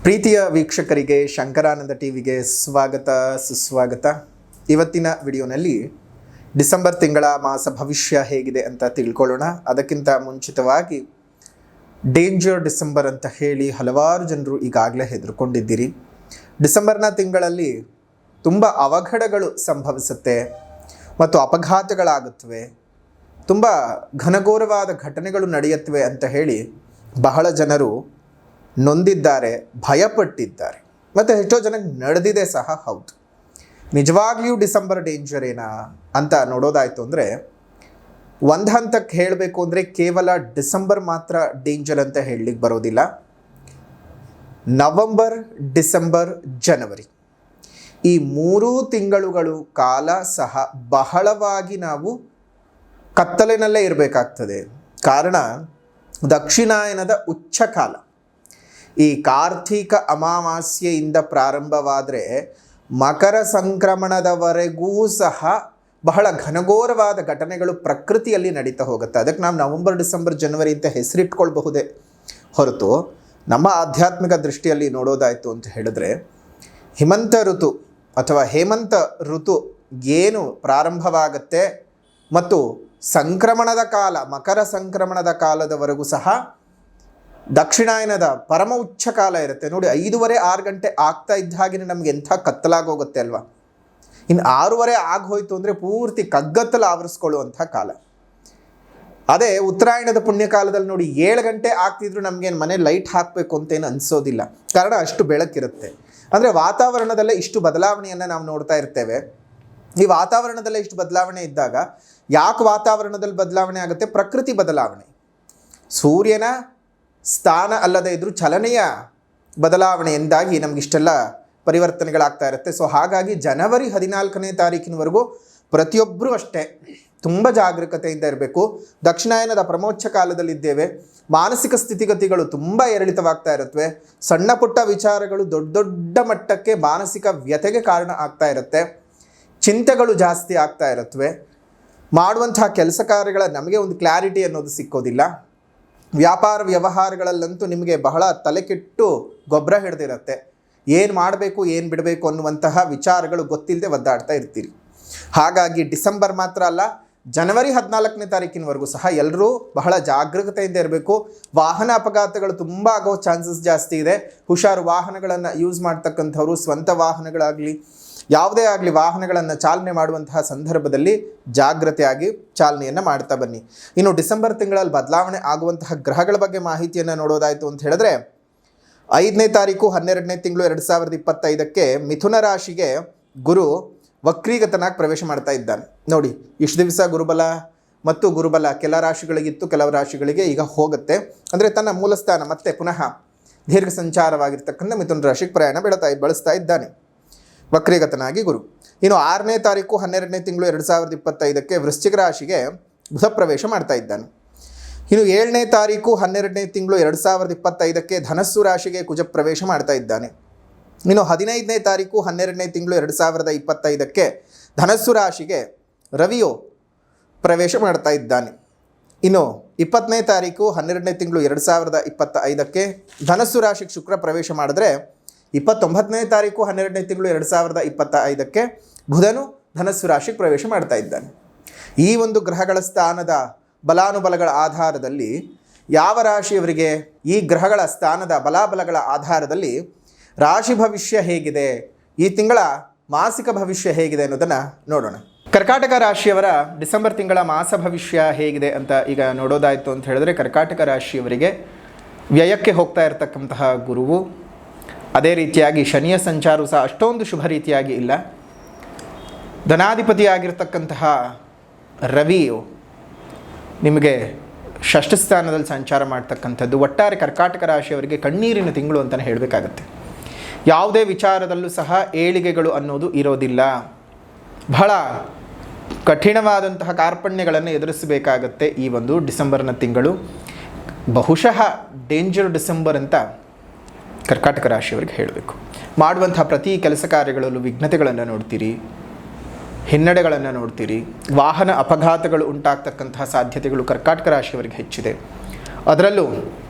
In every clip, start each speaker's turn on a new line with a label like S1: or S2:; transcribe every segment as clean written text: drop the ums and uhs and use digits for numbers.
S1: ಪ್ರೀತಿಯ ವೀಕ್ಷಕರಿಗೆ ಶಂಕರಾನಂದ ಟಿವಿಗೆ ಸ್ವಾಗತ ಸುಸ್ವಾಗತ. ಇವತ್ತಿನ ವಿಡಿಯೋನಲ್ಲಿ ಡಿಸೆಂಬರ್ ತಿಂಗಳ ಮಾಸ ಭವಿಷ್ಯ ಹೇಗಿದೆ ಅಂತ ತಿಳ್ಕೊಳ್ಳೋಣ. ಅದಕ್ಕಿಂತ ಮುಂಚಿತವಾಗಿ ಡೇಂಜರ್ ಡಿಸೆಂಬರ್ ಅಂತ ಹೇಳಿ ಹಲವಾರು ಜನರು ಈಗಾಗಲೇ ಹೆದರ್ಕೊಂಡಿದ್ದೀರಿ. ಡಿಸೆಂಬರ್ನ ತಿಂಗಳಲ್ಲಿ ತುಂಬ ಅವಘಡಗಳು ಸಂಭವಿಸುತ್ತೆ ಮತ್ತು ಅಪಘಾತಗಳಾಗುತ್ತವೆ, ತುಂಬ ಘನಘೋರವಾದ ಘಟನೆಗಳು ನಡೆಯುತ್ತವೆ ಅಂತ ಹೇಳಿ ಬಹಳ ಜನರು ನೊಂದಿದ್ದಾರೆ, ಭಯಪಟ್ಟಿದ್ದಾರೆ ಮತ್ತು ಎಷ್ಟೋ ಜನಕ್ಕೆ ನಡೆದಿದೆ ಸಹ. ಹೌದು, ನಿಜವಾಗ್ಲಿಯೂ ಡಿಸೆಂಬರ್ ಡೇಂಜರ್ ಏನಾ ಅಂತ ನೋಡೋದಾಯಿತು ಅಂದರೆ, ಒಂದು ಹಂತಕ್ಕೆ ಹೇಳಬೇಕು ಅಂದರೆ ಕೇವಲ ಡಿಸೆಂಬರ್ ಮಾತ್ರ ಡೇಂಜರ್ ಅಂತ ಹೇಳಲಿಕ್ಕೆ ಬರೋದಿಲ್ಲ. ನವಂಬರ್, ಡಿಸೆಂಬರ್, ಜನವರಿ ಈ 3 ತಿಂಗಳುಗಳು ಕಾಲ ಸಹ ಬಹಳವಾಗಿ ನಾವು ಕತ್ತಲಿನಲ್ಲೇ ಇರಬೇಕಾಗ್ತದೆ. ಕಾರಣ ದಕ್ಷಿಣಾಯನದ ಉಚ್ಚ ಕಾಲ. ಈ ಕಾರ್ತಿಕ ಅಮಾವಾಸ್ಯೆಯಿಂದ ಪ್ರಾರಂಭವಾದರೆ ಮಕರ ಸಂಕ್ರಮಣದವರೆಗೂ ಸಹ ಬಹಳ ಘನಘೋರವಾದ ಘಟನೆಗಳು ಪ್ರಕೃತಿಯಲ್ಲಿ ನಡೀತಾ ಹೋಗುತ್ತೆ. ಅದಕ್ಕೆ ನಾವು ನವಂಬರ್, ಡಿಸೆಂಬರ್, ಜನವರಿ ಅಂತ ಹೆಸರಿಟ್ಕೊಳ್ಬಹುದೇ ಹೊರತು ನಮ್ಮ ಆಧ್ಯಾತ್ಮಿಕ ದೃಷ್ಟಿಯಲ್ಲಿ ನೋಡೋದಾಯಿತು ಅಂತ ಹೇಳಿದ್ರೆ, ಹಿಮಂತ ಋತು ಅಥವಾ ಹೇಮಂತ ಋತು ಏನು ಪ್ರಾರಂಭವಾಗುತ್ತೆ ಮತ್ತು ಸಂಕ್ರಮಣದ ಕಾಲ, ಮಕರ ಸಂಕ್ರಮಣದ ಕಾಲದವರೆಗೂ ಸಹ ದಕ್ಷಿಣಾಯನದ ಪರಮ ಉಚ್ಚ ಕಾಲ ಇರುತ್ತೆ. ನೋಡಿ, 5:30-6 ಗಂಟೆ ಆಗ್ತಾ ಇದ್ದ ಹಾಗೆ ನಮಗೆ ಎಂಥ ಕತ್ತಲಾಗೋಗುತ್ತೆ ಅಲ್ವಾ. ಇನ್ನು 6:30 ಆಗೋಯ್ತು ಅಂದರೆ ಪೂರ್ತಿ ಕಗ್ಗತ್ತಲು ಆವರಿಸ್ಕೊಳ್ಳುವಂಥ ಕಾಲ. ಅದೇ ಉತ್ತರಾಯಣದ ಪುಣ್ಯಕಾಲದಲ್ಲಿ ನೋಡಿ, 7 ಗಂಟೆ ಆಗ್ತಿದ್ರು ನಮಗೇನು ಮನೆ ಲೈಟ್ ಹಾಕಬೇಕು ಅಂತೇನು ಅನಿಸೋದಿಲ್ಲ. ಕಾರಣ ಅಷ್ಟು ಬೆಳಕಿರುತ್ತೆ. ಅಂದರೆ ವಾತಾವರಣದಲ್ಲೇ ಇಷ್ಟು ಬದಲಾವಣೆಯನ್ನು ನಾವು ನೋಡ್ತಾ ಇರ್ತೇವೆ. ಈ ವಾತಾವರಣದಲ್ಲೇ ಇಷ್ಟು ಬದಲಾವಣೆ ಇದ್ದಾಗ ಯಾಕೆ ವಾತಾವರಣದಲ್ಲಿ ಬದಲಾವಣೆ ಆಗುತ್ತೆ? ಪ್ರಕೃತಿ ಬದಲಾವಣೆ. ಸೂರ್ಯನ ಸ್ಥಾನ ಅಲ್ಲದೆ ಇದ್ರೂ ಚಲನೆಯ ಬದಲಾವಣೆಯಿಂದಾಗಿ ನಮಗಿಷ್ಟೆಲ್ಲ ಪರಿವರ್ತನೆಗಳಾಗ್ತಾ ಇರುತ್ತೆ. ಸೊ ಹಾಗಾಗಿ ಜನವರಿ 14ನೇ ತಾರೀಕಿನವರೆಗೂ ಪ್ರತಿಯೊಬ್ಬರೂ ಅಷ್ಟೇ ತುಂಬ ಜಾಗರೂಕತೆಯಿಂದ ಇರಬೇಕು. ದಕ್ಷಿಣಾಯನದ ಪ್ರಮೋಚ್ಚ ಕಾಲದಲ್ಲಿದ್ದೇವೆ. ಮಾನಸಿಕ ಸ್ಥಿತಿಗತಿಗಳು ತುಂಬ ಏರಿಳಿತವಾಗ್ತಾ ಇರುತ್ತವೆ. ಸಣ್ಣ ಪುಟ್ಟ ವಿಚಾರಗಳು ದೊಡ್ಡ ದೊಡ್ಡ ಮಟ್ಟಕ್ಕೆ ಮಾನಸಿಕ ವ್ಯಥೆಗೆ ಕಾರಣ ಆಗ್ತಾ ಇರುತ್ತೆ. ಚಿಂತೆಗಳು ಜಾಸ್ತಿ ಆಗ್ತಾ ಇರುತ್ತವೆ. ಮಾಡುವಂತಹ ಕೆಲಸ ಕಾರ್ಯಗಳ ನಮಗೆ ಒಂದು ಕ್ಲಾರಿಟಿ ಅನ್ನೋದು ಸಿಕ್ಕೋದಿಲ್ಲ. ವ್ಯಾಪಾರ ವ್ಯವಹಾರಗಳಲ್ಲಂತೂ ನಿಮಗೆ ಬಹಳ ತಲೆ ಕೆಟ್ಟು ಗೊಬ್ಬರ ಹಿಡಿದಿರುತ್ತೆ. ಏನು ಮಾಡಬೇಕು, ಏನು ಬಿಡಬೇಕು ಅನ್ನುವಂತಹ ವಿಚಾರಗಳು ಗೊತ್ತಿಲ್ಲದೆ ಒದ್ದಾಡ್ತಾ ಇರ್ತೀರಿ. ಹಾಗಾಗಿ ಡಿಸೆಂಬರ್ ಮಾತ್ರ ಅಲ್ಲ, ಜನವರಿ 14ನೇ ತಾರೀಕಿನವರೆಗೂ ಸಹ ಎಲ್ಲರೂ ಬಹಳ ಜಾಗರೂಕತೆಯಿಂದ ಇರಬೇಕು. ವಾಹನ ಅಪಘಾತಗಳು ತುಂಬ ಆಗೋ ಚಾನ್ಸಸ್ ಜಾಸ್ತಿ ಇದೆ. ಹುಷಾರು. ವಾಹನಗಳನ್ನು ಯೂಸ್ ಮಾಡ್ತಕ್ಕಂಥವ್ರು ಸ್ವಂತ ವಾಹನಗಳಾಗಲಿ ಯಾವುದೇ ಆಗಲಿ ವಾಹನಗಳನ್ನು ಚಾಲನೆ ಮಾಡುವಂತಹ ಸಂದರ್ಭದಲ್ಲಿ ಜಾಗ್ರತೆಯಾಗಿ ಚಾಲನೆಯನ್ನು ಮಾಡ್ತಾ ಬನ್ನಿ. ಇನ್ನು ಡಿಸೆಂಬರ್ ತಿಂಗಳಲ್ಲಿ ಬದಲಾವಣೆ ಆಗುವಂತಹ ಗ್ರಹಗಳ ಬಗ್ಗೆ ಮಾಹಿತಿಯನ್ನು ನೋಡೋದಾಯಿತು ಅಂತ ಹೇಳಿದ್ರೆ, 5ನೇ ತಾರೀಕು 12ನೇ ತಿಂಗಳು 2025ಕ್ಕೆ ಮಿಥುನ ರಾಶಿಗೆ ಗುರು ವಕ್ರೀಗತನಾಗಿ ಪ್ರವೇಶ ಮಾಡ್ತಾ ಇದ್ದಾನೆ. ನೋಡಿ, ಇಷ್ಟು ದಿವಸ ಗುರುಬಲ ಮತ್ತು ಗುರುಬಲ ಕೆಲ ರಾಶಿಗಳಿಗಿತ್ತು, ಕೆಲವು ರಾಶಿಗಳಿಗೆ ಈಗ ಹೋಗುತ್ತೆ. ಅಂದರೆ ತನ್ನ ಮೂಲಸ್ಥಾನ ಮತ್ತೆ ಪುನಃ ದೀರ್ಘ ಸಂಚಾರವಾಗಿರ್ತಕ್ಕಂಥ ಮಿಥುನ ರಾಶಿಗೆ ಪ್ರಯಾಣ ಬಳಸ್ತಾ ಇದ್ದಾನೆ ವಕ್ರೀಗತನಾಗಿ ಗುರು. ಇನ್ನು 6ನೇ ತಾರೀಕು 12ನೇ ತಿಂಗಳು 2025ಕ್ಕೆ ವೃಶ್ಚಿಕ ರಾಶಿಗೆ ಬುಧ ಪ್ರವೇಶ ಮಾಡ್ತಾ ಇದ್ದಾನೆ. ಇನ್ನು 7ನೇ ತಾರೀಕು 12ನೇ ತಿಂಗಳು 2025ಕ್ಕೆ ಧನಸ್ಸು ರಾಶಿಗೆ ಕುಜ ಪ್ರವೇಶ ಮಾಡ್ತಾ ಇದ್ದಾನೆ. ಇನ್ನು 15ನೇ ತಾರೀಕು 12ನೇ ತಿಂಗಳು 2025ಕ್ಕೆ ಧನಸ್ಸು ರಾಶಿಗೆ ರವಿಯು ಪ್ರವೇಶ ಮಾಡ್ತಾ ಇದ್ದಾನೆ. ಇನ್ನು 20ನೇ ತಾರೀಕು 12ನೇ ತಿಂಗಳು 2025ಕ್ಕೆ ಧನಸ್ಸು ರಾಶಿಗೆ ಶುಕ್ರ ಪ್ರವೇಶ ಮಾಡಿದ್ರೆ, 29ನೇ ತಾರೀಕು 12ನೇ ತಿಂಗಳು 2025ಕ್ಕೆ ಬುಧನು ಧನಸ್ಸು ರಾಶಿಗೆ ಪ್ರವೇಶ ಮಾಡ್ತಾ ಇದ್ದಾನೆ. ಈ ಒಂದು ಗ್ರಹಗಳ ಸ್ಥಾನದ ಬಲಾನುಬಲಗಳ ಆಧಾರದಲ್ಲಿ ಯಾವ ರಾಶಿಯವರಿಗೆ ಈ ಗ್ರಹಗಳ ಸ್ಥಾನದ ಬಲಾಬಲಗಳ ಆಧಾರದಲ್ಲಿ ರಾಶಿ ಭವಿಷ್ಯ ಹೇಗಿದೆ, ಈ ತಿಂಗಳ ಮಾಸಿಕ ಭವಿಷ್ಯ ಹೇಗಿದೆ ಅನ್ನೋದನ್ನು ನೋಡೋಣ. ಕರ್ಕಾಟಕ ರಾಶಿಯವರ ಡಿಸೆಂಬರ್ ತಿಂಗಳ ಮಾಸ ಭವಿಷ್ಯ ಹೇಗಿದೆ ಅಂತ ಈಗ ನೋಡೋದಾಯಿತು ಅಂತ ಹೇಳಿದ್ರೆ, ಕರ್ಕಾಟಕ ರಾಶಿಯವರಿಗೆ ವ್ಯಯಕ್ಕೆ ಹೋಗ್ತಾ ಇರತಕ್ಕಂತಹ ಗುರುವು, ಅದೇ ರೀತಿಯಾಗಿ ಶನಿಯ ಸಂಚಾರವು ಸಹ ಅಷ್ಟೊಂದು ಶುಭ ರೀತಿಯಾಗಿ ಇಲ್ಲ. ಧನಾಧಿಪತಿಯಾಗಿರ್ತಕ್ಕಂತಹ ರವಿಯು ನಿಮಗೆ ಷಷ್ಠ ಸ್ಥಾನದಲ್ಲಿ ಸಂಚಾರ ಮಾಡ್ತಕ್ಕಂಥದ್ದು. ಒಟ್ಟಾರೆ ಕರ್ಕಾಟಕ ರಾಶಿಯವರಿಗೆ ಕಣ್ಣೀರಿನ ತಿಂಗಳು ಅಂತಲೇ ಹೇಳಬೇಕಾಗತ್ತೆ. ಯಾವುದೇ ವಿಚಾರದಲ್ಲೂ ಸಹ ಏಳಿಗೆಗಳು ಅನ್ನೋದು ಇರೋದಿಲ್ಲ. ಬಹಳ ಕಠಿಣವಾದಂತಹ ಕಾರ್ಪಣ್ಯಗಳನ್ನು ಎದುರಿಸಬೇಕಾಗತ್ತೆ ಈ ಒಂದು ಡಿಸೆಂಬರ್ನ ತಿಂಗಳು. ಬಹುಶಃ ಡೇಂಜರ್ ಡಿಸೆಂಬರ್ ಅಂತ ಕರ್ಕಾಟಕ ರಾಶಿಯವರಿಗೆ ಹೇಳಬೇಕು. ಮಾಡುವಂಥ ಪ್ರತಿ ಕೆಲಸ ಕಾರ್ಯಗಳಲ್ಲೂ ವಿಘ್ನತೆಗಳನ್ನು ನೋಡ್ತೀರಿ, ಹಿನ್ನಡೆಗಳನ್ನು ನೋಡ್ತೀರಿ. ವಾಹನ ಅಪಘಾತಗಳು ಉಂಟಾಗ್ತಕ್ಕಂತಹ ಸಾಧ್ಯತೆಗಳು ಕರ್ಕಾಟಕ ರಾಶಿಯವರಿಗೆ ಹೆಚ್ಚಿದೆ. ಅದರಲ್ಲೂ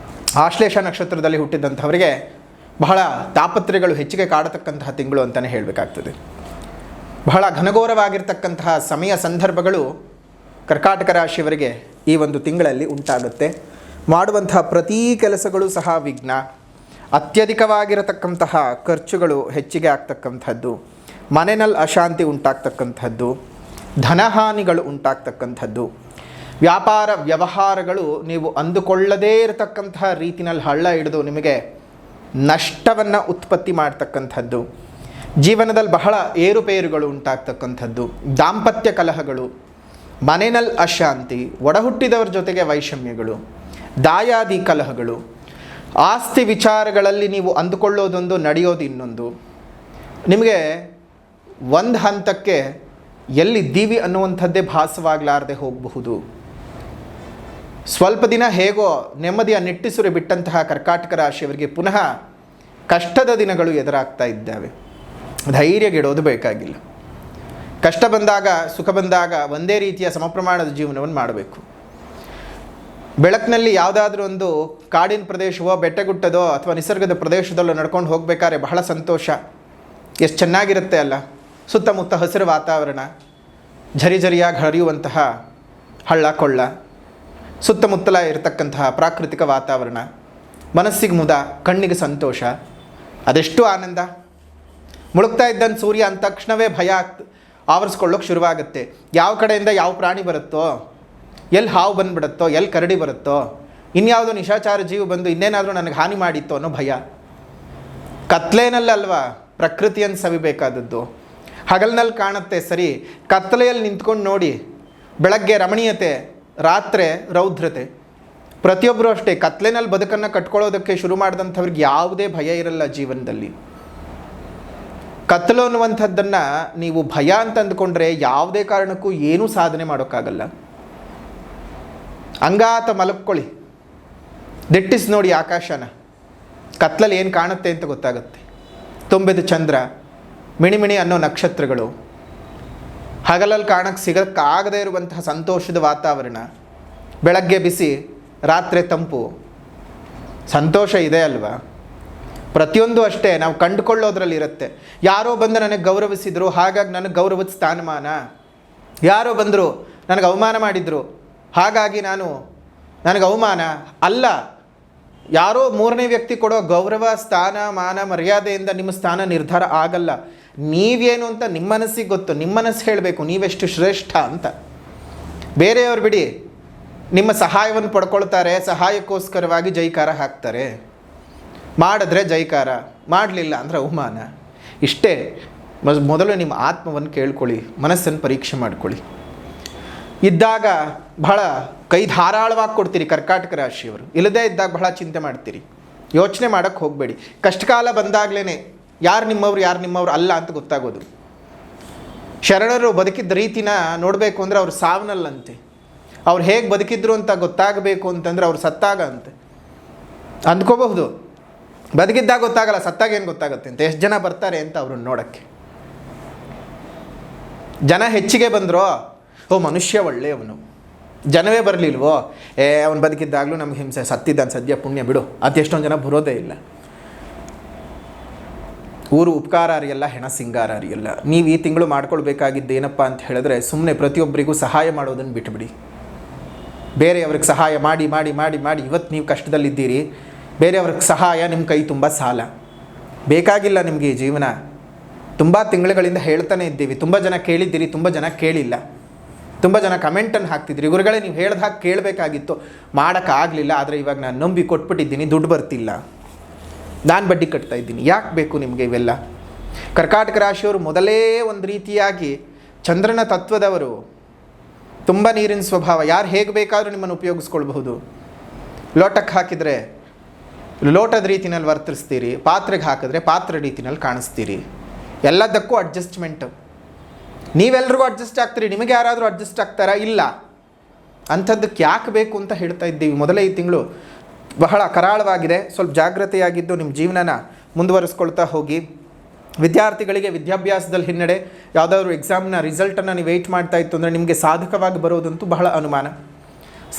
S1: ಆಶ್ಲೇಷ ನಕ್ಷತ್ರದಲ್ಲಿ ಹುಟ್ಟಿದಂಥವರಿಗೆ ಬಹಳ ತಾಪತ್ರೆಗಳು ಹೆಚ್ಚಿಗೆ ಕಾಡತಕ್ಕಂತಹ ತಿಂಗಳು ಅಂತಲೇ ಹೇಳಬೇಕಾಗ್ತದೆ. ಬಹಳ ಘನಘೋರವಾಗಿರ್ತಕ್ಕಂತಹ ಸಮಯ ಸಂದರ್ಭಗಳು ಕರ್ಕಾಟಕ ರಾಶಿಯವರಿಗೆ ಈ ಒಂದು ತಿಂಗಳಲ್ಲಿ ಉಂಟಾಗುತ್ತೆ. ಮಾಡುವಂತಹ ಪ್ರತಿ ಕೆಲಸಗಳು ಸಹ ವಿಘ್ನ, ಅತ್ಯಧಿಕವಾಗಿರತಕ್ಕಂತಹ ಖರ್ಚುಗಳು ಹೆಚ್ಚಿಗೆ ಆಗ್ತಕ್ಕಂಥದ್ದು, ಮನೆಯಲ್ಲಿ ಅಶಾಂತಿ ಉಂಟಾಗ್ತಕ್ಕಂಥದ್ದು, ಧನಹಾನಿಗಳು ಉಂಟಾಗ್ತಕ್ಕಂಥದ್ದು, ವ್ಯಾಪಾರ ವ್ಯವಹಾರಗಳು ನೀವು ಅಂದುಕೊಳ್ಳದೇ ಇರತಕ್ಕಂತಹ ರೀತಿಯಲ್ಲಿ ಹಳ್ಳ ಹಿಡಿದು ನಿಮಗೆ ನಷ್ಟವನ್ನು ಉತ್ಪತ್ತಿ ಮಾಡ್ತಕ್ಕಂಥದ್ದು, ಜೀವನದಲ್ಲಿ ಬಹಳ ಏರುಪೇರುಗಳು ಉಂಟಾಗ್ತಕ್ಕಂಥದ್ದು, ದಾಂಪತ್ಯ ಕಲಹಗಳು, ಮನೆಯಲ್ಲಿ ಅಶಾಂತಿ, ಒಡಹುಟ್ಟಿದವರ ಜೊತೆಗೆ ವೈಷಮ್ಯಗಳು, ದಾಯಾದಿ ಕಲಹಗಳು, ಆಸ್ತಿ ವಿಚಾರಗಳಲ್ಲಿ ನೀವು ಅಂದುಕೊಳ್ಳೋದೊಂದು ನಡೆಯೋದು ಇನ್ನೊಂದು, ನಿಮಗೆ ಒಂದು ಹಂತಕ್ಕೆ ಎಲ್ಲಿದ್ದೀವಿ ಅನ್ನುವಂಥದ್ದೇ ಭಾಸವಾಗಲಾರದೆ ಹೋಗಬಹುದು. ಸ್ವಲ್ಪ ದಿನ ಹೇಗೋ ನೆಮ್ಮದಿಯ ನಿಟ್ಟುಸಿರು ಬಿಟ್ಟಂತಹ ಕರ್ಕಾಟಕ ರಾಶಿಯವರಿಗೆ ಪುನಃ ಕಷ್ಟದ ದಿನಗಳು ಎದುರಾಗ್ತಾ ಇದ್ದಾವೆ. ಧೈರ್ಯಗೆಡೋದು ಬೇಕಾಗಿಲ್ಲ. ಕಷ್ಟ ಬಂದಾಗ ಸುಖ ಬಂದಾಗ ಒಂದೇ ರೀತಿಯ ಸಮಪ್ರಮಾಣದ ಜೀವನವನ್ನು ಮಾಡಬೇಕು. ಬೆಳಕಿನಲ್ಲಿ ಯಾವುದಾದ್ರೂ ಒಂದು ಕಾಡಿನ ಪ್ರದೇಶವೋ ಬೆಟ್ಟಗುಟ್ಟದೋ ಅಥವಾ ನಿಸರ್ಗದ ಪ್ರದೇಶದಲ್ಲೋ ನಡ್ಕೊಂಡು ಹೋಗಬೇಕಾದ್ರೆ ಬಹಳ ಸಂತೋಷ. ಎಷ್ಟು ಚೆನ್ನಾಗಿರುತ್ತೆ ಅಲ್ಲ, ಸುತ್ತಮುತ್ತ ಹಸಿರು ವಾತಾವರಣ, ಝರಿ ಝರಿಯಾಗಿ ಹರಿಯುವಂತಹ ಹಳ್ಳ ಕೊಳ್ಳ, ಸುತ್ತಮುತ್ತಲ ಇರತಕ್ಕಂತಹ ಪ್ರಾಕೃತಿಕ ವಾತಾವರಣ, ಮನಸ್ಸಿಗೆ ಮುದ, ಕಣ್ಣಿಗೆ ಸಂತೋಷ, ಅದೆಷ್ಟು ಆನಂದ. ಮುಳುಗ್ತಾ ಇದ್ದಂಥ ಸೂರ್ಯ ಅಂದ ತಕ್ಷಣವೇ ಭಯ ಆವರಿಸ್ಕೊಳ್ಳೋಕೆ ಶುರುವಾಗುತ್ತೆ. ಯಾವ ಕಡೆಯಿಂದ ಯಾವ ಪ್ರಾಣಿ ಬರುತ್ತೋ, ಎಲ್ಲಿ ಹಾವು ಬಂದುಬಿಡುತ್ತೋ, ಎಲ್ಲಿ ಕರಡಿ ಬರುತ್ತೋ, ಇನ್ಯಾವುದೋ ನಿಶಾಚಾರ ಜೀವ ಬಂದು ಇನ್ನೇನಾದರೂ ನನಗೆ ಹಾನಿ ಮಾಡಿತ್ತೋ ಅನ್ನೋ ಭಯ. ಕತ್ಲೇನಲ್ಲಲ್ವಾ ಪ್ರಕೃತಿಯನ್ನು ಸವಿಬೇಕಾದದ್ದು. ಹಗಲಿನಲ್ಲಿ ಕಾಣುತ್ತೆ ಸರಿ, ಕತ್ತಲೆಯಲ್ಲಿ ನಿಂತ್ಕೊಂಡು ನೋಡಿ, ಬೆಳಗ್ಗೆ ರಮಣೀಯತೆ, ರಾತ್ರಿ ರೌದ್ರತೆ. ಪ್ರತಿಯೊಬ್ಬರು ಅಷ್ಟೇ ಕತ್ಲೆನಲ್ಲಿ ಬದುಕನ್ನು ಕಟ್ಕೊಳ್ಳೋದಕ್ಕೆ ಶುರು ಮಾಡಿದಂಥವ್ರಿಗೆ ಯಾವುದೇ ಭಯ ಇರಲ್ಲ ಜೀವನದಲ್ಲಿ. ಕತ್ತಲು ಅನ್ನುವಂಥದ್ದನ್ನು ನೀವು ಭಯ ಅಂತ ಅಂದ್ಕೊಂಡ್ರೆ ಯಾವುದೇ ಕಾರಣಕ್ಕೂ ಏನೂ ಸಾಧನೆ ಮಾಡೋಕ್ಕಾಗಲ್ಲ. ಅಂಗಾತ ಮಲಕ್ಕೊಳ್ಳಿ, ದಿಟ್ಟಿಸಿ ನೋಡಿ ಆಕಾಶನ, ಕತ್ತಲಲ್ಲಿ ಏನು ಕಾಣುತ್ತೆ ಅಂತ ಗೊತ್ತಾಗುತ್ತೆ. ತುಂಬಿದ ಚಂದ್ರ, ಮಿಣಿಮಿಣಿ ಅನ್ನೋ ನಕ್ಷತ್ರಗಳು, ಹಗಲಲ್ಲಿ ಕಾಣಕ್ಕೆ ಸಿಗೋಕ್ಕಾಗದೇ ಇರುವಂತಹ ಸಂತೋಷದ ವಾತಾವರಣ, ಬೆಳಗ್ಗೆ ಬಿಸಿ, ರಾತ್ರಿ ತಂಪು, ಸಂತೋಷ ಇದೆ ಅಲ್ವಾ? ಪ್ರತಿಯೊಂದು ಅಷ್ಟೇ ನಾವು ಕಂಡುಕೊಳ್ಳೋದ್ರಲ್ಲಿ ಇರುತ್ತೆ. ಯಾರೋ ಬಂದು ನನಗೆ ಗೌರವಿಸಿದರು, ಹಾಗಾಗಿ ನನಗೆ ಗೌರವದ ಸ್ಥಾನಮಾನ. ಯಾರೋ ಬಂದರು ನನಗೆ ಅವಮಾನ ಮಾಡಿದರು, ಹಾಗಾಗಿ ನನಗೆ ಅವಮಾನ ಅಲ್ಲ. ಯಾರೋ ಮೂರನೇ ವ್ಯಕ್ತಿ ಕೊಡೋ ಗೌರವ, ಸ್ಥಾನ, ಮಾನ, ಮರ್ಯಾದೆಯಿಂದ ನಿಮ್ಮ ಸ್ಥಾನ ನಿರ್ಧಾರ ಆಗಲ್ಲ. ನೀವೇನು ಅಂತ ನಿಮ್ಮ ಮನಸ್ಸಿಗೆ ಗೊತ್ತು. ನಿಮ್ಮ ಮನಸ್ಸು ಹೇಳಬೇಕು ನೀವೆಷ್ಟು ಶ್ರೇಷ್ಠ ಅಂತ. ಬೇರೆಯವ್ರು ಬಿಡಿ, ನಿಮ್ಮ ಸಹಾಯವನ್ನು ಪಡ್ಕೊಳ್ತಾರೆ, ಸಹಾಯಕ್ಕೋಸ್ಕರವಾಗಿ ಜೈಕಾರ ಹಾಕ್ತಾರೆ. ಮಾಡಿದ್ರೆ ಜೈಕಾರ, ಮಾಡಲಿಲ್ಲ ಅಂದರೆ ಅವಮಾನ. ಇಷ್ಟೇ. ಮೊದಲು ನಿಮ್ಮ ಆತ್ಮವನ್ನು ಕೇಳ್ಕೊಳ್ಳಿ, ಮನಸ್ಸನ್ನು ಪರೀಕ್ಷೆ ಮಾಡ್ಕೊಳ್ಳಿ. ಇದ್ದಾಗ ಬಹಳ ಕೈ ಧಾರಾಳವಾಗಿ ಕೊಡ್ತೀರಿ ಕರ್ಕಾಟಕ ರಾಶಿಯವರು, ಇಲ್ಲದೇ ಇದ್ದಾಗ ಬಹಳ ಚಿಂತೆ ಮಾಡ್ತೀರಿ. ಯೋಚನೆ ಮಾಡೋಕ್ಕೆ ಹೋಗಬೇಡಿ. ಕಷ್ಟಕಾಲ ಬಂದಾಗಲೇ ಯಾರು ನಿಮ್ಮವ್ರು ಅಲ್ಲ ಅಂತ ಗೊತ್ತಾಗೋದು. ಶರಣರು ಬದುಕಿದ್ದ ರೀತಿನ ನೋಡಬೇಕು ಅಂದರೆ ಅವ್ರು ಸಾವನಲ್ಲಂತೆ. ಅವ್ರು ಹೇಗೆ ಬದುಕಿದ್ರು ಅಂತ ಗೊತ್ತಾಗಬೇಕು ಅಂತಂದರೆ ಅವ್ರು ಸತ್ತಾಗ ಅಂತೆ. ಅಂದ್ಕೋಬಹುದು, ಬದುಕಿದ್ದಾಗ ಗೊತ್ತಾಗಲ್ಲ, ಸತ್ತಾಗ ಏನು ಗೊತ್ತಾಗುತ್ತೆ ಅಂತ. ಎಷ್ಟು ಜನ ಬರ್ತಾರೆ ಅಂತ ಅವ್ರನ್ನ ನೋಡೋಕ್ಕೆ. ಜನ ಹೆಚ್ಚಿಗೆ ಬಂದರೋ ಓ ಮನುಷ್ಯ ಒಳ್ಳೆಯವನು, ಜನವೇ ಬರಲಿಲ್ವೋ ಅವನು ಬದುಕಿದ್ದಾಗಲೂ ನಮ್ಗೆ ಹಿಂಸೆ, ಸತ್ತಿದ್ದಾನೆ ಸದ್ಯ ಪುಣ್ಯ ಬಿಡು ಅದೆಷ್ಟೊಂದು ಜನ ಬರೋದೇ ಇಲ್ಲ. ಊರು ಉಪಕಾರ ಅರಿಯಲ್ಲ, ಹೆಣ ಸಿಂಗಾರ ಅರಿಯಲ್ಲ. ನೀವು ಈ ತಿಂಗಳು ಮಾಡ್ಕೊಳ್ಬೇಕಾಗಿದ್ದು ಏನಪ್ಪ ಅಂತ ಹೇಳಿದ್ರೆ, ಸುಮ್ಮನೆ ಪ್ರತಿಯೊಬ್ಬರಿಗೂ ಸಹಾಯ ಮಾಡೋದನ್ನು ಬಿಟ್ಟುಬಿಡಿ. ಬೇರೆಯವ್ರಿಗೆ ಸಹಾಯ ಮಾಡಿ ಮಾಡಿ ಮಾಡಿ ಮಾಡಿ ಇವತ್ತು ನೀವು ಕಷ್ಟದಲ್ಲಿದ್ದೀರಿ, ಬೇರೆಯವ್ರಿಗೆ ಸಹಾಯ ನಿಮ್ಮ ಕೈ ತುಂಬ ಸಾಲ. ಬೇಕಾಗಿಲ್ಲ ನಿಮಗೆ ಈ ಜೀವನ. ತುಂಬ ತಿಂಗಳುಗಳಿಂದ ಹೇಳ್ತಾನೆ ಇದ್ದೀವಿ, ತುಂಬ ಜನ ಕೇಳಿದ್ದೀರಿ, ತುಂಬ ಜನ ಕೇಳಿಲ್ಲ, ತುಂಬ ಜನ ಕಮೆಂಟನ್ನು ಹಾಕ್ತಿದ್ದೀರಿ. ಗುರುಗಳೇ ನೀವು ಹೇಳ್ದ ಹಾಗೆ ಕೇಳಬೇಕಾಗಿತ್ತು, ಮಾಡೋಕ್ಕಾಗಲಿಲ್ಲ, ಆದರೆ ಇವಾಗ ನಾನು ನಂಬಿ ಕೊಟ್ಬಿಟ್ಟಿದ್ದೀನಿ, ದುಡ್ಡು ಬರ್ತಿಲ್ಲ, ನಾನು ಬಡ್ಡಿ ಕಟ್ತಾ ಇದ್ದೀನಿ. ಯಾಕೆ ಬೇಕು ನಿಮಗೆ ಇವೆಲ್ಲ? ಕರ್ಕಾಟಕ ರಾಶಿಯವರು ಮೊದಲೇ ಒಂದು ರೀತಿಯಾಗಿ ಚಂದ್ರನ ತತ್ವದವರು, ತುಂಬ ನೀರಿನ ಸ್ವಭಾವ. ಯಾರು ಹೇಗೆ ಬೇಕಾದರೂ ನಿಮ್ಮನ್ನು ಉಪಯೋಗಿಸ್ಕೊಳ್ಬಹುದು. ಲೋಟಕ್ಕೆ ಹಾಕಿದರೆ ಲೋಟದ ರೀತಿನಲ್ಲಿ ವರ್ತಿಸ್ತೀರಿ, ಪಾತ್ರೆಗೆ ಹಾಕಿದ್ರೆ ಪಾತ್ರೆ ರೀತಿನಲ್ಲಿ ಕಾಣಿಸ್ತೀರಿ. ಎಲ್ಲದಕ್ಕೂ ಅಡ್ಜಸ್ಟ್ಮೆಂಟು. ನೀವೆಲ್ರಿಗೂ ಅಡ್ಜಸ್ಟ್ ಆಗ್ತೀರಿ, ನಿಮಗೆ ಯಾರಾದರೂ ಅಡ್ಜಸ್ಟ್ ಆಗ್ತಾರಾ? ಇಲ್ಲ. ಅಂಥದ್ದಕ್ಕೆ ಯಾಕೆ ಬೇಕು ಅಂತ ಹೇಳ್ತಾ ಇದ್ದೀವಿ. ಮೊದಲೇ ಈ ತಿಂಗಳು ಬಹಳ ಕರಾಳವಾಗಿದೆ. ಸ್ವಲ್ಪ ಜಾಗ್ರತೆಯಾಗಿದ್ದು ನಿಮ್ಮ ಜೀವನನ ಮುಂದುವರಿಸ್ಕೊಳ್ತಾ ಹೋಗಿ. ವಿದ್ಯಾರ್ಥಿಗಳಿಗೆ ವಿದ್ಯಾಭ್ಯಾಸದಲ್ಲಿ ಹಿನ್ನಡೆ, ಯಾವುದಾದ್ರೂ ಎಕ್ಸಾಮ್ನ ರಿಸಲ್ಟನ್ನು ನೀವು ವೆಯ್ಟ್ ಮಾಡ್ತಾ ಇತ್ತು ಅಂದರೆ ನಿಮಗೆ ಸಾಧಕವಾಗಿ ಬರೋದಂತೂ ಬಹಳ ಅನುಮಾನ.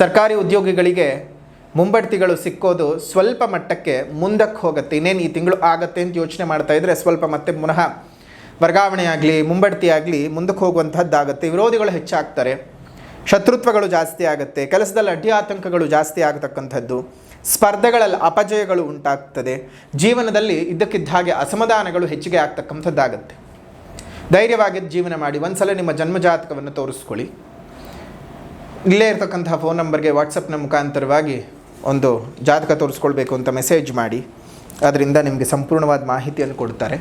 S1: ಸರ್ಕಾರಿ ಉದ್ಯೋಗಿಗಳಿಗೆ ಮುಂಬಡ್ತಿಗಳು ಸಿಕ್ಕೋದು ಸ್ವಲ್ಪ ಮಟ್ಟಕ್ಕೆ ಮುಂದಕ್ಕೆ ಹೋಗುತ್ತೆ. ಇನ್ನೇನು ಈ ತಿಂಗಳು ಆಗತ್ತೆ ಅಂತ ಯೋಚನೆ ಮಾಡ್ತಾ ಇದ್ದರೆ ಸ್ವಲ್ಪ ಮತ್ತೆ ಪುನಃ ವರ್ಗಾವಣೆ ಆಗಲಿ ಮುಂಬಡ್ತಿ ಆಗಲಿ ಮುಂದಕ್ಕೆ ಹೋಗುವಂಥದ್ದಾಗುತ್ತೆ. ವಿರೋಧಿಗಳು ಹೆಚ್ಚಾಗ್ತಾರೆ, ಶತ್ರುತ್ವಗಳು ಜಾಸ್ತಿ ಆಗುತ್ತೆ, ಕೆಲಸದಲ್ಲಿ ಅಡ್ಡಿ ಆತಂಕಗಳು ಜಾಸ್ತಿ ಆಗತಕ್ಕಂಥದ್ದು, ಸ್ಪರ್ಧೆಗಳಲ್ಲಿ ಅಪಜಯಗಳು ಉಂಟಾಗ್ತದೆ, ಜೀವನದಲ್ಲಿ ಇದ್ದಕ್ಕಿದ್ದ ಹಾಗೆ ಅಸಮಾಧಾನಗಳು ಹೆಚ್ಚಿಗೆ ಆಗ್ತಕ್ಕಂಥದ್ದಾಗತ್ತೆ. ಧೈರ್ಯವಾಗಿದ್ದು ಜೀವನ ಮಾಡಿ. ಒಂದ್ಸಲ ನಿಮ್ಮ ಜನ್ಮಜಾತಕವನ್ನು ತೋರಿಸ್ಕೊಳ್ಳಿ. ಇಲ್ಲೇ ಇರತಕ್ಕಂತಹ ಫೋನ್ ನಂಬರ್ಗೆ ವಾಟ್ಸಪ್ನ ಮುಖಾಂತರವಾಗಿ ಒಂದು ಜಾತಕ ತೋರಿಸ್ಕೊಳ್ಬೇಕು ಅಂತ ಮೆಸೇಜ್ ಮಾಡಿ. ಅದರಿಂದ ನಿಮಗೆ ಸಂಪೂರ್ಣವಾದ ಮಾಹಿತಿಯನ್ನು ಕೊಡ್ತಾರೆ.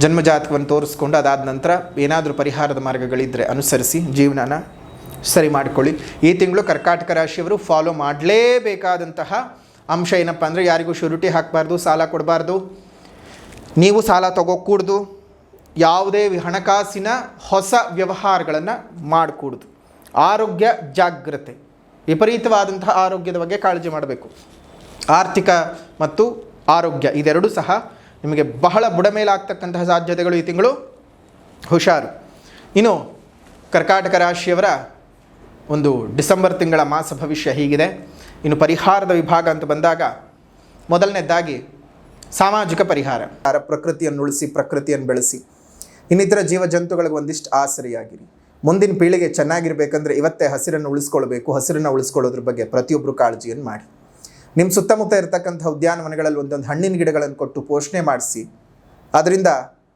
S1: ಜನ್ಮಜಾತಕವನ್ನು ತೋರಿಸ್ಕೊಂಡು ಅದಾದ ನಂತರ ಏನಾದರೂ ಪರಿಹಾರದ ಮಾರ್ಗಗಳಿದ್ದರೆ ಅನುಸರಿಸಿ ಜೀವನನ ಸರಿ ಮಾಡಿಕೊಳ್ಳಿ. ಈ ತಿಂಗಳು ಕರ್ಕಾಟಕ ರಾಶಿಯವರು ಫಾಲೋ ಮಾಡಲೇಬೇಕಾದಂತಹ ಅಂಶ ಏನಪ್ಪ ಅಂದರೆ, ಯಾರಿಗೂ ಶ್ಯೂರಿಟಿ ಹಾಕಬಾರ್ದು, ಸಾಲ ಕೊಡಬಾರ್ದು, ನೀವು ಸಾಲ ತಗೋಕೂಡ್ದು, ಯಾವುದೇ ಹಣಕಾಸಿನ ಹೊಸ ವ್ಯವಹಾರಗಳನ್ನು ಮಾಡಕೂಡ್ದು. ಆರೋಗ್ಯ ಜಾಗ್ರತೆ, ವಿಪರೀತವಾದಂತಹ ಆರೋಗ್ಯದ ಬಗ್ಗೆ ಕಾಳಜಿ ಮಾಡಬೇಕು. ಆರ್ಥಿಕ ಮತ್ತು ಆರೋಗ್ಯ ಇದೆರಡೂ ಸಹ ನಿಮಗೆ ಬಹಳ ಬುಡಮೇಲಾಗ್ತಕ್ಕಂತಹ ಸಾಧ್ಯತೆಗಳು ಈ ತಿಂಗಳು, ಹುಷಾರು. ಇನ್ನು ಕರ್ಕಾಟಕ ರಾಶಿಯವರ ಒಂದು ಡಿಸೆಂಬರ್ ತಿಂಗಳ ಮಾಸ ಭವಿಷ್ಯ ಹೀಗಿದೆ. ಇನ್ನು ಪರಿಹಾರದ ವಿಭಾಗ ಅಂತ ಬಂದಾಗ ಮೊದಲನೇದಾಗಿ ಸಾಮಾಜಿಕ ಪರಿಹಾರ. ಪ್ರಕೃತಿಯನ್ನು ಉಳಿಸಿ, ಪ್ರಕೃತಿಯನ್ನು ಬೆಳೆಸಿ, ಇನ್ನಿತರ ಜೀವ ಜಂತುಗಳಿಗೆ ಒಂದಿಷ್ಟು ಆಸರಿಯಾಗಿರಿ. ಮುಂದಿನ ಪೀಳಿಗೆ ಚೆನ್ನಾಗಿರ್ಬೇಕಂದ್ರೆ ಇವತ್ತೇ ಹಸಿರನ್ನು ಉಳಿಸ್ಕೊಳ್ಬೇಕು. ಹಸಿರನ್ನು ಉಳಿಸ್ಕೊಳ್ಳೋದ್ರ ಬಗ್ಗೆ ಪ್ರತಿಯೊಬ್ಬರು ಕಾಳಜಿಯನ್ನು ಮಾಡಿ. ನಿಮ್ಮ ಸುತ್ತಮುತ್ತ ಇರತಕ್ಕಂಥ ಉದ್ಯಾನವನಗಳಲ್ಲಿ ಒಂದೊಂದು ಹಣ್ಣಿನ ಗಿಡಗಳನ್ನು ಕೊಟ್ಟು ಪೋಷಣೆ ಮಾಡಿಸಿ. ಅದರಿಂದ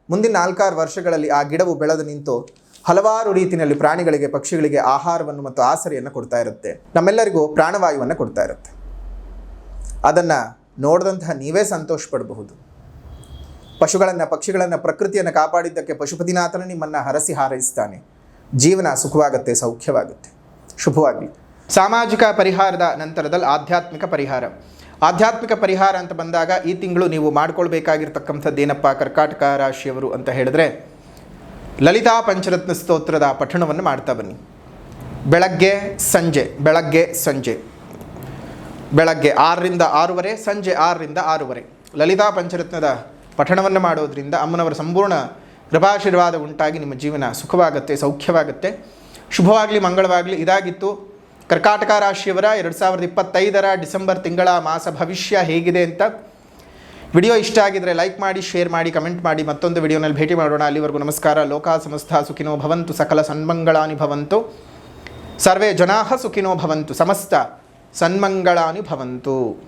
S1: ಮುಂದಿನ 4-6 ವರ್ಷಗಳಲ್ಲಿ ಆ ಗಿಡವು ಬೆಳೆದು ನಿಂತು ಹಲವಾರು ರೀತಿಯಲ್ಲಿ ಪ್ರಾಣಿಗಳಿಗೆ, ಪಕ್ಷಿಗಳಿಗೆ ಆಹಾರವನ್ನು ಮತ್ತು ಆಸರೆಯನ್ನು ಕೊಡ್ತಾ ಇರುತ್ತೆ. ನಮ್ಮೆಲ್ಲರಿಗೂ ಪ್ರಾಣವಾಯುವನ್ನು ಕೊಡ್ತಾ ಇರುತ್ತೆ. ಅದನ್ನು ನೋಡಿದಂತಹ ನೀವೇ ಸಂತೋಷ ಪಡಬಹುದು. ಪಶುಗಳನ್ನು, ಪಕ್ಷಿಗಳನ್ನು, ಪ್ರಕೃತಿಯನ್ನು ಕಾಪಾಡಿದ್ದಕ್ಕೆ ಪಶುಪತಿನಾಥನು ನಿಮ್ಮನ್ನು ಹರಸಿ ಹಾರೈಸ್ತಾನೆ. ಜೀವನ ಸುಖವಾಗುತ್ತೆ, ಸೌಖ್ಯವಾಗುತ್ತೆ. ಶುಭವಾಗಲಿ. ಸಾಮಾಜಿಕ ಪರಿಹಾರದ ನಂತರದಲ್ಲಿ ಆಧ್ಯಾತ್ಮಿಕ ಪರಿಹಾರ. ಆಧ್ಯಾತ್ಮಿಕ ಪರಿಹಾರ ಅಂತ ಬಂದಾಗ ಈ ತಿಂಗಳು ನೀವು ಮಾಡ್ಕೊಳ್ಬೇಕಾಗಿರ್ತಕ್ಕಂಥದ್ದು ಏನಪ್ಪ ಕರ್ಕಾಟಕ ರಾಶಿಯವರು ಅಂತ ಹೇಳಿದ್ರೆ, ಲಲಿತಾ ಪಂಚರತ್ನ ಸ್ತೋತ್ರದ ಪಠಣವನ್ನು ಮಾಡ್ತಾ ಬನ್ನಿ. ಬೆಳಗ್ಗೆ ಸಂಜೆ, ಬೆಳಗ್ಗೆ 6ರಿಂದ 6:30, ಸಂಜೆ 6ರಿಂದ 6:30 ಲಲಿತಾ ಪಂಚರತ್ನದ ಪಠಣವನ್ನು ಮಾಡೋದ್ರಿಂದ ಅಮ್ಮನವರ ಸಂಪೂರ್ಣ ಕೃಪಾಶೀರ್ವಾದ ಉಂಟಾಗಿ ನಿಮ್ಮ ಜೀವನ ಸುಖವಾಗುತ್ತೆ, ಸೌಖ್ಯವಾಗುತ್ತೆ. ಶುಭವಾಗಲಿ, ಮಂಗಳವಾಗಲಿ. ಇದಾಗಿತ್ತು ಕರ್ಕಾಟಕ ರಾಶಿಯವರ 2025ರ ಡಿಸೆಂಬರ್ ತಿಂಗಳ ಮಾಸ ಭವಿಷ್ಯ ಹೇಗಿದೆ ಅಂತ. ವಿಡಿಯೋ ಇಷ್ಟ ಆಗಿದರೆ ಲೈಕ್ ಮಾಡಿ, ಶೇರ್ ಮಾಡಿ, ಕಮೆಂಟ್ ಮಾಡಿ. ಮತ್ತೊಂದು ವಿಡಿಯೋನಲ್ಲಿ ಭೇಟಿ ಮಾಡೋಣ. ಅಲ್ಲಿವರೆಗೂ ನಮಸ್ಕಾರ. ಲೋಕ ಸಮಸ್ತ ಸುಖಿನೋ ಭವಂತು, ಸಕಲ ಸನ್ಮಂಗಳಾನಿ ಭವಂತು, ಸರ್ವೇ ಜನಾಃ ಸುಖಿನೋ ಭವಂತು, ಸಮಸ್ತ ಸನ್ಮಂಗಳಾನಿ ಭವಂತು.